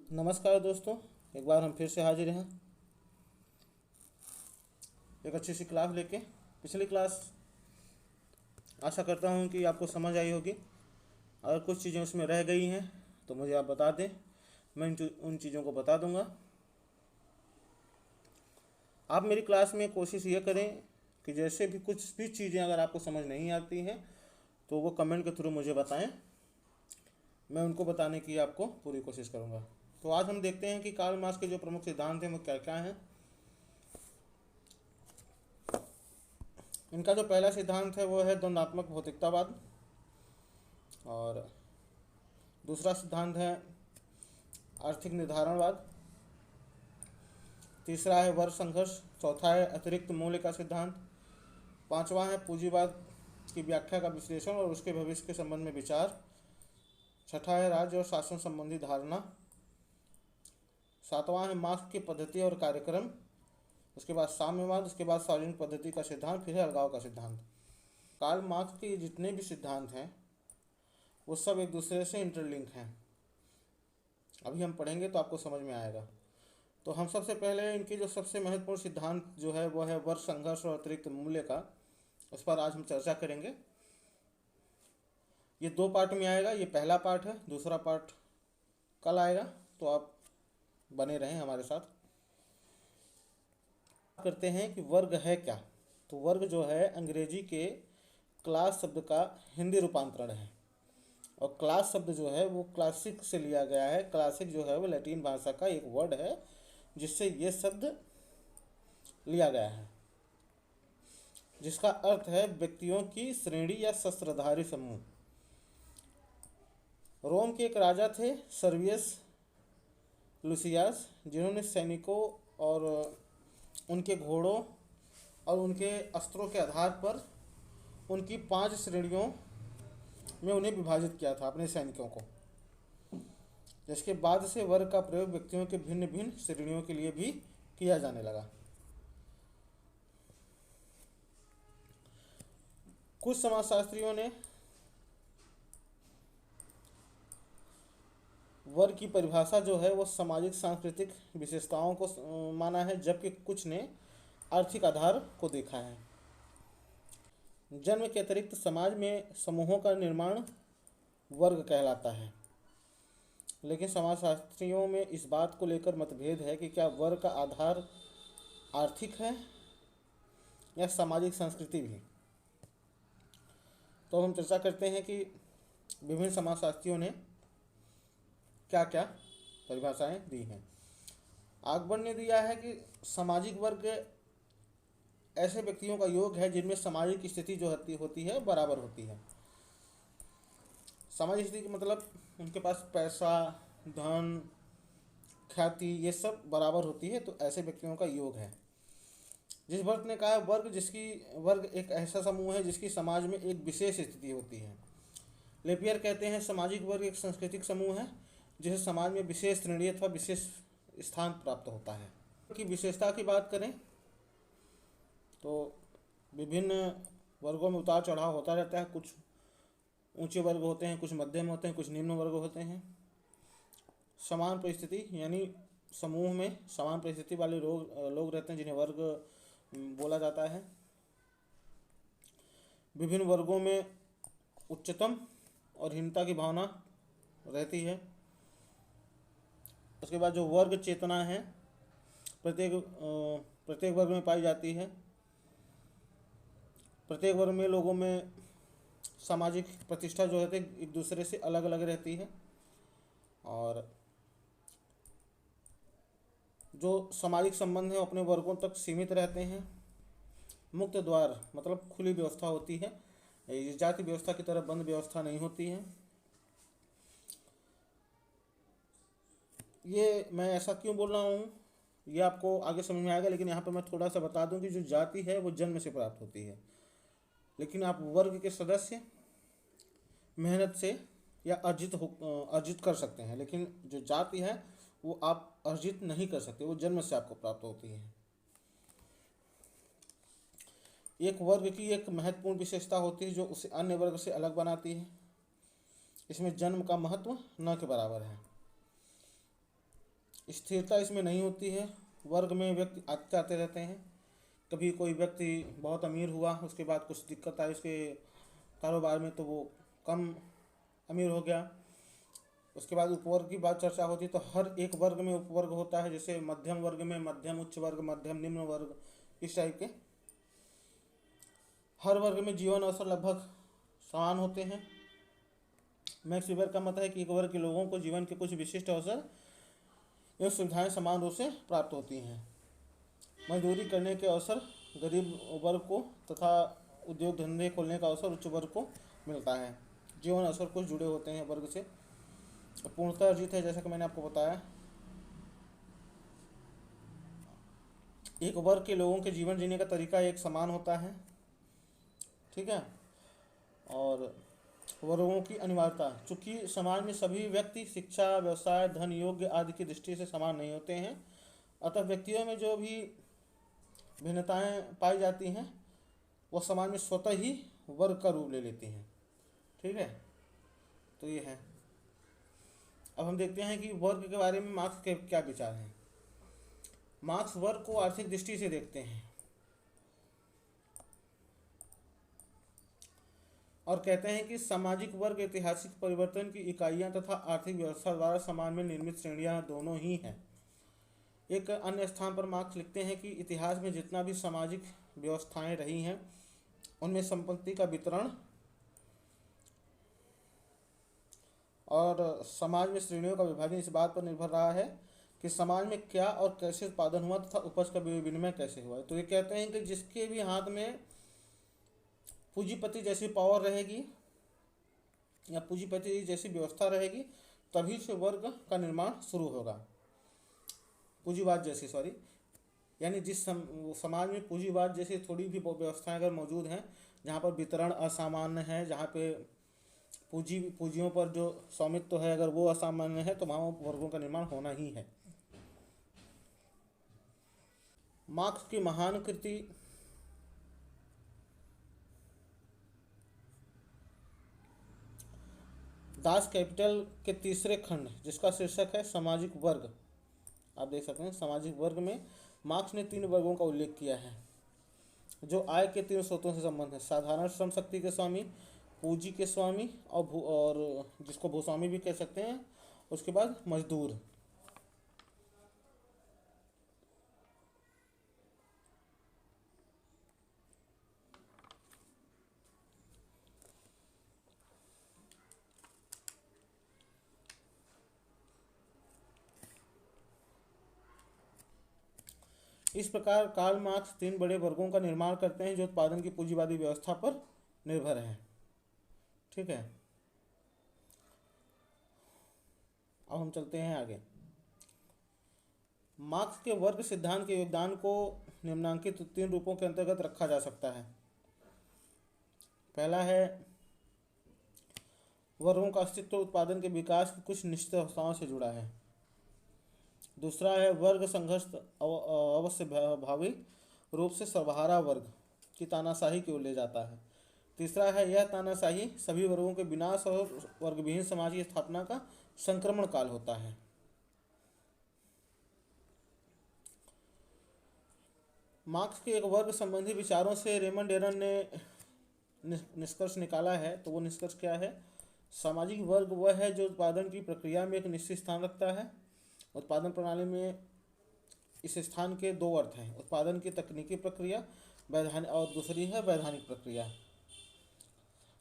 नमस्कार दोस्तों, एक बार हम फिर से हाजिर हैं एक अच्छी सी क्लास लेके। पिछली क्लास आशा करता हूँ कि आपको समझ आई होगी। अगर कुछ चीज़ें उसमें रह गई हैं तो मुझे आप बता दें, मैं उन चीज़ों को बता दूंगा। आप मेरी क्लास में कोशिश ये करें कि जैसे भी कुछ भी चीज़ें अगर आपको समझ नहीं आती हैं तो वो कमेंट के थ्रू मुझे बताएं, मैं उनको बताने की आपको पूरी कोशिश करूँगा। तो आज हम देखते हैं कि कार्ल मार्क्स के जो प्रमुख सिद्धांत हैं वो क्या क्या हैं। इनका जो पहला सिद्धांत है वो है द्वंद्वात्मक भौतिकतावाद, और दूसरा सिद्धांत है आर्थिक निर्धारणवाद, तीसरा है वर्ग संघर्ष, चौथा है अतिरिक्त मूल्य का सिद्धांत, पांचवा है पूंजीवाद की व्याख्या का विश्लेषण और उसके भविष्य के संबंध में विचार, छठा है राज्य और शासन संबंधी धारणा, सातवां है मार्क्स की पद्धति और कार्यक्रम, उसके बाद साम्यवाद, उसके बाद सार्वजनिक पद्धति का सिद्धांत, फिर है अलगाव का सिद्धांत। कार्ल मार्क्स के जितने भी सिद्धांत हैं वो सब एक दूसरे से इंटरलिंक हैं। अभी हम पढ़ेंगे तो आपको समझ में आएगा। तो हम सबसे पहले इनके जो सबसे महत्वपूर्ण सिद्धांत जो है वो है वर्ग संघर्ष और अतिरिक्त मूल्य का, उस पर आज हम चर्चा करेंगे। ये दो पार्ट में आएगा, ये पहला पार्ट है, दूसरा पार्ट कल आएगा, तो आप बने रहें हमारे साथ। करते हैं कि वर्ग है क्या। तो वर्ग जो है अंग्रेजी के क्लास शब्द का हिंदी रूपांतरण है, और क्लास शब्द जो है वो क्लासिक से लिया गया है। क्लासिक जो है वो लैटिन भाषा का एक वर्ड है जिससे ये शब्द लिया गया है, जिसका अर्थ है व्यक्तियों की श्रेणी या शस्त्रधारी समूह। रोम के एक राजा थे सर्वियस लुसियास, जिन्होंने सैनिकों और उनके घोड़ों और उनके अस्त्रों के आधार पर उनकी 5 श्रेणियों में उन्हें विभाजित किया था अपने सैनिकों को, जिसके बाद से वर्ग का प्रयोग व्यक्तियों के भिन्न भिन्न श्रेणियों के लिए भी किया जाने लगा। कुछ समाजशास्त्रियों ने वर्ग की परिभाषा जो है वो सामाजिक सांस्कृतिक विशेषताओं को माना है, जबकि कुछ ने आर्थिक आधार को देखा है। जन्म के अतिरिक्त समाज में समूहों का निर्माण वर्ग कहलाता है, लेकिन समाजशास्त्रियों में इस बात को लेकर मतभेद है कि क्या वर्ग का आधार आर्थिक है या सामाजिक संस्कृति भी। तो हम चर्चा करते हैं कि विभिन्न समाजशास्त्रियों ने क्या क्या परिभाषाएं दी हैं। आकबर ने दिया है कि सामाजिक वर्ग ऐसे व्यक्तियों का योग है जिनमें सामाजिक स्थिति जो होती है बराबर होती है। सामाजिक स्थिति का मतलब उनके पास पैसा, धन, ख्याति ये सब बराबर होती है, तो ऐसे व्यक्तियों का योग है। जिस वर्ग ने कहा है वर्ग एक ऐसा समूह है जिसकी समाज में एक विशेष स्थिति होती है। लेपियर कहते हैं सामाजिक वर्ग एक सांस्कृतिक समूह है जिसे समाज में विशेष श्रेणी अथवा विशेष स्थान प्राप्त होता है। की विशेषता की बात करें तो विभिन्न वर्गों में उतार चढ़ाव होता रहता है। कुछ ऊंचे वर्ग होते हैं, कुछ मध्यम होते हैं, कुछ निम्न वर्ग होते हैं। समान परिस्थिति यानी समूह में समान परिस्थिति वाले लोग रहते हैं जिन्हें वर्ग बोला जाता है। विभिन्न वर्गों में उच्चतम और हीनता की भावना रहती है। उसके बाद जो वर्ग चेतना है प्रत्येक वर्ग में पाई जाती है। प्रत्येक वर्ग में लोगों में सामाजिक प्रतिष्ठा जो है एक दूसरे से अलग अलग रहती है, और जो सामाजिक संबंध है अपने वर्गों तक सीमित रहते हैं। मुक्त द्वार मतलब खुली व्यवस्था होती है, जाति व्यवस्था की तरह बंद व्यवस्था नहीं होती है। ये मैं ऐसा क्यों बोल रहा हूँ ये आपको आगे समझ में आएगा, लेकिन यहाँ पर मैं थोड़ा सा बता दूँ कि जो जाति है वो जन्म से प्राप्त होती है, लेकिन आप वर्ग के सदस्य मेहनत से या अर्जित कर सकते हैं, लेकिन जो जाति है वो आप अर्जित नहीं कर सकते, वो जन्म से आपको प्राप्त होती है। एक वर्ग की एक महत्वपूर्ण विशेषता होती है जो उसे अन्य वर्ग से अलग बनाती है। इसमें जन्म का महत्व न के बराबर है। स्थिरता इसमें नहीं होती है। वर्ग में व्यक्ति आते जाते रहते हैं। कभी कोई व्यक्ति बहुत अमीर हुआ, उसके बाद कुछ दिक्कत आई उसके कारोबार में तो वो कम अमीर हो गया। उसके बाद उपवर्ग की बात चर्चा होती है तो हर एक वर्ग में उपवर्ग होता है। जैसे मध्यम वर्ग में मध्यम उच्च वर्ग, मध्यम निम्न वर्ग, इस टाइप के। हर वर्ग में जीवन अवसर लगभग समान होते हैं। मैक्स वीबर का मत है कि एक वर्ग के लोगों को जीवन के कुछ विशिष्ट अवसर एवं सुविधाएं समान रूप से प्राप्त होती हैं। मजदूरी करने के अवसर गरीब वर्ग को तथा उद्योग धंधे खोलने का अवसर उच्च वर्ग को मिलता है। जीवन अवसर कुछ जुड़े होते हैं वर्ग से, पूर्णतः अर्जित है। जैसा कि मैंने आपको बताया, एक वर्ग के लोगों के जीवन जीने का तरीका एक समान होता है। ठीक है। और वर्गों की अनिवार्यता, चूंकि समाज में सभी व्यक्ति शिक्षा, व्यवसाय, धन, योग्य आदि की दृष्टि से समान नहीं होते हैं, अतः व्यक्तियों में जो भी भिन्नताएं पाई जाती हैं वह समाज में स्वतः ही वर्ग का रूप ले लेती हैं। ठीक है, तो ये है। अब हम देखते हैं कि वर्ग के बारे में मार्क्स के क्या विचार हैं। मार्क्स वर्ग को आर्थिक दृष्टि से देखते हैं और कहते हैं कि सामाजिक वर्ग ऐतिहासिक परिवर्तन की इकाइयां तथा आर्थिक व्यवस्था द्वारा समाज में निर्मित श्रेणियां दोनों ही हैं। एक अन्य स्थान पर मार्क्स लिखते हैं कि इतिहास में जितना भी सामाजिक व्यवस्थाएं रही हैं उनमें संपत्ति का वितरण और समाज में श्रेणियों का विभाजन इस बात पर निर्भर रहा है कि समाज में क्या और कैसे उत्पादन हुआ तथा उपज का विनिमय कैसे हुआ। तो ये कहते हैं कि जिसके भी हाथ में पूंजीपति जैसी पावर रहेगी या पूंजीपति जैसी व्यवस्था रहेगी तभी से वर्ग का निर्माण शुरू होगा। पूंजीवाद जैसी यानी जिस समाज में पूंजीवाद जैसी थोड़ी भी व्यवस्थाएं अगर मौजूद हैं, जहाँ पर वितरण असामान्य है, जहाँ पे पूंजियों पर जो स्वामित्व है अगर वो असामान्य है, तो वहाँ वर्गों का निर्माण होना ही है। मार्क्स की महान कृति दास कैपिटल के तीसरे खंड, जिसका शीर्षक है सामाजिक वर्ग, आप देख सकते हैं। सामाजिक वर्ग में मार्क्स ने 3 वर्गों का उल्लेख किया है जो आय के 3 स्रोतों से संबंध है। साधारण श्रम शक्ति के स्वामी, पूंजी के स्वामी और जिसको भूस्वामी भी कह सकते हैं, उसके बाद मजदूर। इस प्रकार कार्ल मार्क्स 3 बड़े वर्गों का निर्माण करते हैं जो उत्पादन की पूंजीवादी व्यवस्था पर निर्भर है। ठीक है, अब हम चलते हैं आगे। मार्क्स के वर्ग सिद्धांत के योगदान को निम्नांकित 3 रूपों के अंतर्गत रखा जा सकता है। पहला है वर्गों का अस्तित्व उत्पादन के विकास की कुछ निश्चित अवस्थाओं से जुड़ा है। दूसरा है वर्ग संघर्ष अवश्य भावी रूप से सर्वहारा वर्ग की तानाशाही की ओर ले जाता है। तीसरा है यह तानाशाही सभी वर्गों के विनाश और वर्गविहीन समाज की स्थापना का संक्रमण काल होता है। मार्क्स के एक वर्ग संबंधी विचारों से रेमंड एरन ने निष्कर्ष निकाला है। तो वो निष्कर्ष क्या है? सामाजिक वर्ग वह है जो उत्पादन की प्रक्रिया में एक निश्चित स्थान रखता है। उत्पादन प्रणाली में इस स्थान के 2 अर्थ हैं, उत्पादन की तकनीकी प्रक्रिया वैधानिक और दूसरी है वैधानिक प्रक्रिया।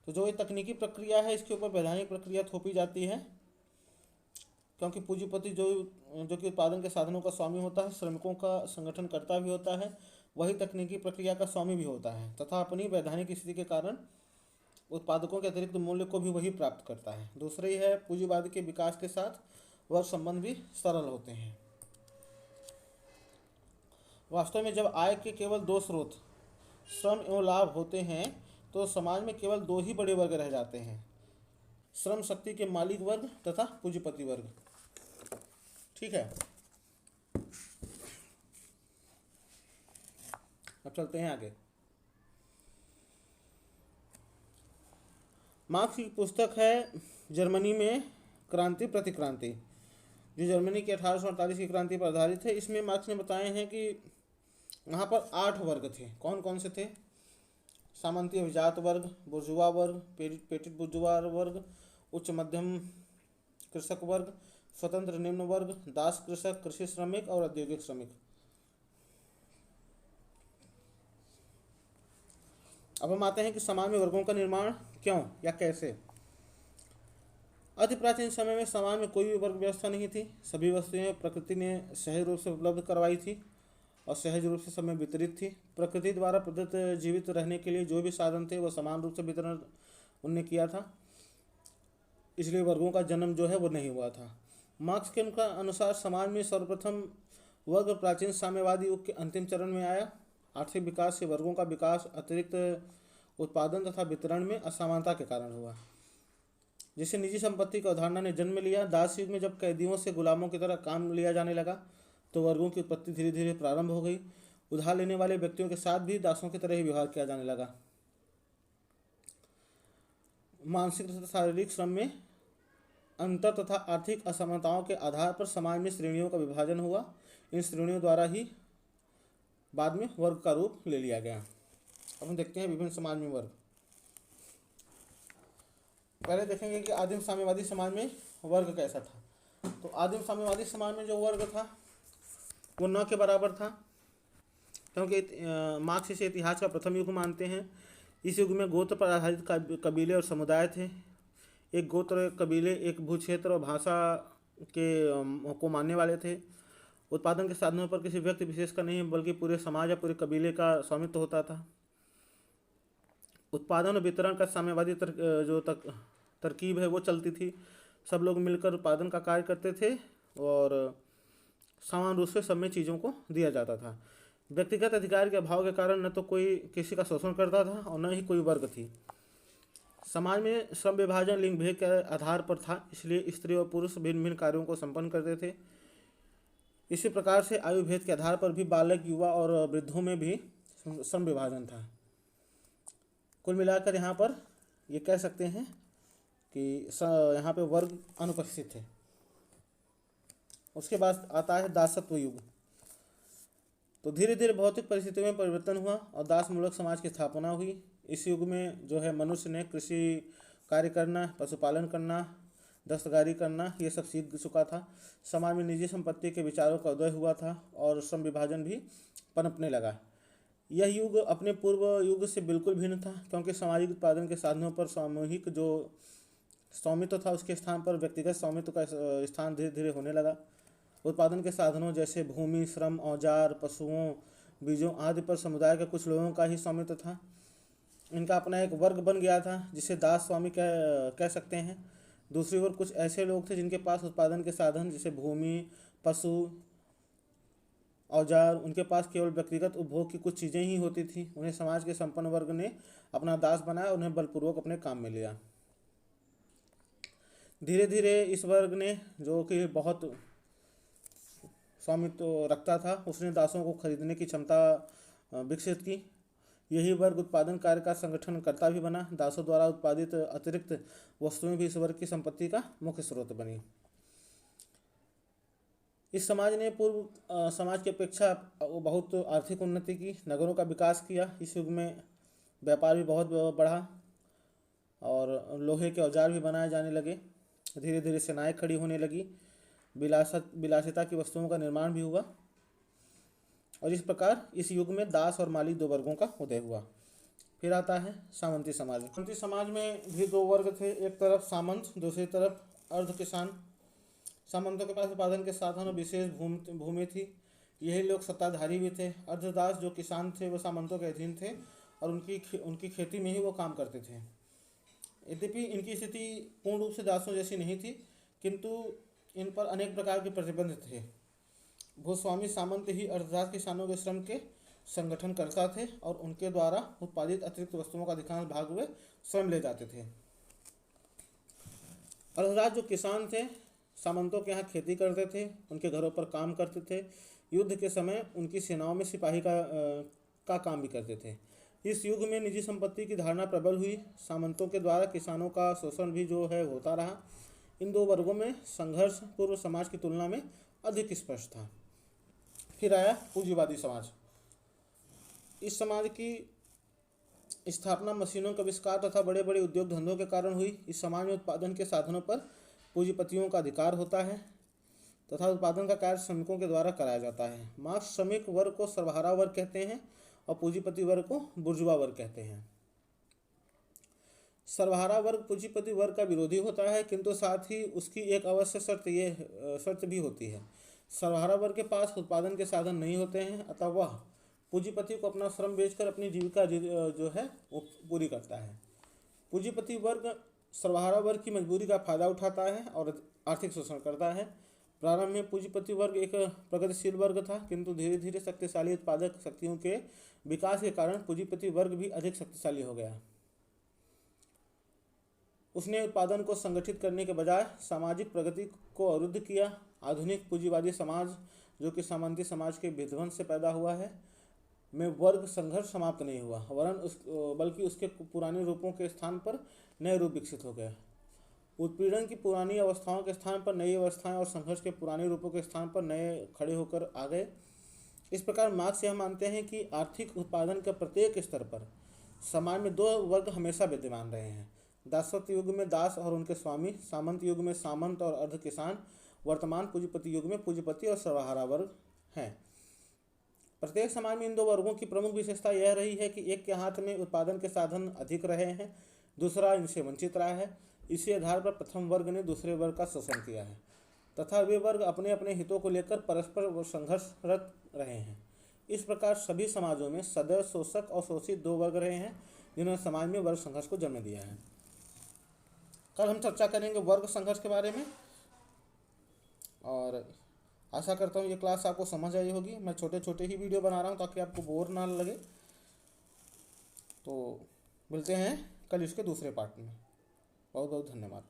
तो जो ये तकनीकी प्रक्रिया है इसके ऊपर वैधानिक प्रक्रिया थोपी जाती है, क्योंकि पूंजीपति जो कि उत्पादन के साधनों का स्वामी होता है, श्रमिकों का संगठन करता भी होता है, वही तकनीकी प्रक्रिया का स्वामी भी होता है तथा अपनी वैधानिक स्थिति के कारण उत्पादकों के अतिरिक्त मूल्य को भी वही प्राप्त करता है। दूसरी है पूंजीवाद के विकास के साथ वर्ग संबंध भी सरल होते हैं। वास्तव में जब आय के केवल 2 स्रोत श्रम एवं लाभ होते हैं तो समाज में केवल 2 ही बड़े वर्ग रह जाते हैं, श्रम शक्ति के मालिक वर्ग तथा पूंजीपति वर्ग। ठीक है, अब चलते हैं आगे। मार्क्स की पुस्तक है जर्मनी में क्रांति प्रतिक्रांति। जो जर्मनी की 1848 की क्रांति पर आधारित है। इसमें मार्क्स ने बताए हैं कि यहाँ पर 8 वर्ग थे। कौन कौन से थे? सामंती अभिजात वर्ग, बुर्जुआ वर्ग, पेटिट बुर्जुआ वर्ग, उच्च मध्यम कृषक वर्ग, स्वतंत्र निम्न वर्ग, दास कृषक, कृषि श्रमिक और औद्योगिक श्रमिक। अब हम आते हैं कि समाज में वर्गों का निर्माण क्यों या कैसे। अति प्राचीन समय में समाज में कोई भी वर्ग व्यवस्था नहीं थी। सभी वस्तुएं प्रकृति ने सहज रूप से उपलब्ध करवाई थी और सहज रूप से सब में वितरित थी। प्रकृति द्वारा प्रदत्त जीवित रहने के लिए जो भी साधन थे वो समान रूप से वितरण उनने किया था, इसलिए वर्गों का जन्म जो है वो नहीं हुआ था। मार्क्स के अनुसार समाज में सर्वप्रथम वर्ग प्राचीन साम्यवादी युग के अंतिम चरण में आया। आर्थिक विकास से वर्गों का विकास अतिरिक्त उत्पादन तथा वितरण में असमानता के कारण हुआ, जिससे निजी संपत्ति की अवधारणा ने जन्म लिया। दास युग में जब कैदियों से गुलामों की तरह काम लिया जाने लगा तो वर्गों की उत्पत्ति धीरे धीरे प्रारंभ हो गई। उधार लेने वाले व्यक्तियों के साथ भी दासों की तरह ही व्यवहार किया जाने लगा। मानसिक तथा शारीरिक श्रम में अंतर तथा आर्थिक असमानताओं के आधार पर समाज में श्रेणियों का विभाजन हुआ। इन श्रेणियों द्वारा ही बाद में वर्ग का रूप ले लिया गया। अब हम देखते हैं विभिन्न समाज में वर्ग। पहले देखेंगे कि आदिम साम्यवादी समाज में वर्ग कैसा था। तो आदिम साम्यवादी समाज में जो वर्ग था वो न के बराबर था, क्योंकि मार्क्स इसे इतिहास का प्रथम युग मानते हैं। इस युग में गोत्र पर आधारित कबीले और समुदाय थे। एक गोत्र, कबीले एक भू क्षेत्र और भाषा के को मानने वाले थे। उत्पादन के साधनों पर किसी व्यक्ति विशेष का नहीं बल्कि पूरे समाज या पूरे कबीले का स्वामित्व होता था। उत्पादन और वितरण का साम्यवादी तरकीब है वो चलती थी। सब लोग मिलकर उत्पादन का कार्य करते थे और समान रूप से सब में चीज़ों को दिया जाता था। व्यक्तिगत अधिकार के अभाव के कारण न तो कोई किसी का शोषण करता था और न ही कोई वर्ग थी। समाज में श्रम विभाजन लिंग भेद के आधार पर था, इसलिए स्त्री और पुरुष भिन्न भिन्न कार्यों को संपन्न करते थे। इसी प्रकार से आयु भेद के आधार पर भी बालक, युवा और वृद्धों में भी श्रम विभाजन था। कुल मिलाकर यहाँ पर ये कह सकते हैं कि यहाँ पे वर्ग अनुपस्थित थे। उसके बाद आता है दासत्व युग। तो धीरे धीरे भौतिक परिस्थितियों में परिवर्तन हुआ और दास मूलक समाज की स्थापना हुई। इस युग में जो है मनुष्य ने कृषि कार्य करना, पशुपालन करना, दस्तकारी करना ये सब सीख चुका था। समाज में निजी संपत्ति के विचारों का उदय हुआ था और श्रम विभाजन भी पनपने लगा। यह युग अपने पूर्व युग से बिल्कुल भिन्न था, क्योंकि सामाजिक उत्पादन के साधनों पर सामूहिक जो स्वामित्व था उसके स्थान पर व्यक्तिगत स्वामित्व का स्थान धीरे धीरे होने लगा। उत्पादन के साधनों जैसे भूमि, श्रम, औजार, पशुओं, बीजों आदि पर समुदाय के कुछ लोगों का ही स्वामित्व था। इनका अपना एक वर्ग बन गया था जिसे दास स्वामी कह सकते हैं। दूसरी ओर कुछ ऐसे लोग थे जिनके पास उत्पादन के साधन जैसे भूमि, पशु, औजार, उनके पास केवल व्यक्तिगत उपभोग की कुछ चीज़ें ही होती थी। उन्हें समाज के संपन्न वर्ग ने अपना दास बनाया और उन्हें बलपूर्वक अपने काम में लिया। धीरे धीरे इस वर्ग ने, जो कि बहुत स्वामित्व रखता था, उसने दासों को खरीदने की क्षमता विकसित की। यही वर्ग उत्पादन कार्य का संगठन करता भी बना। दासों द्वारा उत्पादित अतिरिक्त वस्तुएं भी इस वर्ग की संपत्ति का मुख्य स्रोत बनी। इस समाज ने पूर्व समाज की अपेक्षा बहुत आर्थिक उन्नति की, नगरों का विकास किया। इस युग में व्यापार भी बहुत बढ़ा और लोहे के औजार भी बनाए जाने लगे। धीरे धीरे सेनाएं खड़ी होने लगी। विलासिता की वस्तुओं का निर्माण भी हुआ और इस प्रकार इस युग में दास और मालिक दो वर्गों का उदय हुआ। फिर आता है सामंती समाज। सामंती समाज में भी दो वर्ग थे, एक तरफ सामंत, दूसरी तरफ अर्ध किसान। सामंतों के पास उत्पादन के साधन और विशेष भूमि थी। यही लोग सत्ताधारी भी थे। अर्धदास जो किसान थे वो सामंतों के अधीन थे और उनकी खेती में ही वो काम करते थे। यद्यपि इनकी स्थिति पूर्ण रूप से दासों जैसी नहीं थी, किंतु इन पर अनेक प्रकार के प्रतिबंध थे। भूस्वामी सामंत ही अर्धदास किसानों के श्रम के संगठन करता थे और उनके द्वारा उत्पादित अतिरिक्त वस्तुओं का अधिकांश भाग वे स्वयं ले जाते थे। अर्धदास जो किसान थे सामंतों के यहाँ खेती करते थे, उनके घरों पर काम करते थे। युद्ध के समय उनकी सेनाओं में सिपाही का काम भी करते थे। इस युग में निजी संपत्ति की धारणा प्रबल हुई। सामंतों के द्वारा किसानों का शोषण भी जो है होता रहा। इन दो वर्गों में संघर्ष पूर्व समाज की तुलना में अधिक स्पष्ट था। फिर आया पूंजीवादी समाज। इस समाज की स्थापना मशीनों का आविष्कार तथा बड़े बड़े उद्योग धंधों के कारण हुई। इस समाज में उत्पादन के साधनों पर पूंजीपतियों का अधिकार होता है तथा उत्पादन का कार्य श्रमिकों के द्वारा कराया जाता है। मार्क्स श्रमिक वर्ग को सर्वहारा वर्ग कहते हैं और पूंजीपति वर्ग को बुर्जुआ वर्ग कहते हैं। सर्वहारा वर्ग पूंजीपति वर्ग का विरोधी होता है, किंतु साथ ही उसकी एक अवश्य शर्त भी होती है। सर्वहारा वर्ग के पास उत्पादन के साधन नहीं होते हैं, अतः वह पूंजीपति को अपना श्रम बेचकर अपनी जीविका जो है वो पूरी करता है। पूंजीपति वर्ग सर्वहारा वर्ग की मजबूरी का फायदा उठाता है और आर्थिक शोषण करता है। प्रारंभ में पूंजीपति वर्ग एक प्रगतिशील वर्ग था, किंतु धीरे धीरे शक्तिशाली उत्पादक शक्तियों के विकास के कारण पूंजीपति वर्ग भी अधिक शक्तिशाली हो गया। उसने उत्पादन को संगठित करने के बजाय सामाजिक प्रगति को अवरुद्ध किया। आधुनिक पूंजीवादी समाज, जो कि सामंती समाज के विध्वंस से पैदा हुआ है, में वर्ग संघर्ष समाप्त नहीं हुआ, बल्कि उसके पुराने रूपों के स्थान पर नए रूप विकसित हो गए। उत्पीड़न की पुरानी अवस्थाओं के स्थान पर नई अवस्थाएं और संघर्ष के पुराने रूपों के स्थान पर नए खड़े होकर आ गए। इस प्रकार मार्क्स यह मानते हैं कि आर्थिक उत्पादन के प्रत्येक स्तर पर समाज में दो वर्ग हमेशा विद्यमान रहे हैं। दासत्व युग में दास और उनके स्वामी, सामंत युग में सामंत और अर्ध किसान, वर्तमान पूंजीपति युग में पूंजीपति और सर्वहारा वर्ग हैं। प्रत्येक समाज में इन दो वर्गों की प्रमुख विशेषता यह रही है कि एक के हाथ में उत्पादन के साधन अधिक रहे हैं, दूसरा इनसे वंचित रहा है। इसी आधार पर प्रथम वर्ग ने दूसरे वर्ग का शोषण किया है तथा वे वर्ग अपने अपने हितों को लेकर परस्पर संघर्षरत रहे हैं। इस प्रकार सभी समाजों में सदैव शोषक और शोषित दो वर्ग रहे हैं, जिन्होंने समाज में वर्ग संघर्ष को जन्म दिया है। कल हम चर्चा करेंगे वर्ग संघर्ष के बारे में और आशा करता हूँ ये क्लास आपको समझ आई होगी। मैं छोटे छोटे ही वीडियो बना रहा हूँ ताकि आपको बोर ना लगे। तो मिलते हैं कल इसके दूसरे पार्ट में। बहुत बहुत धन्यवाद।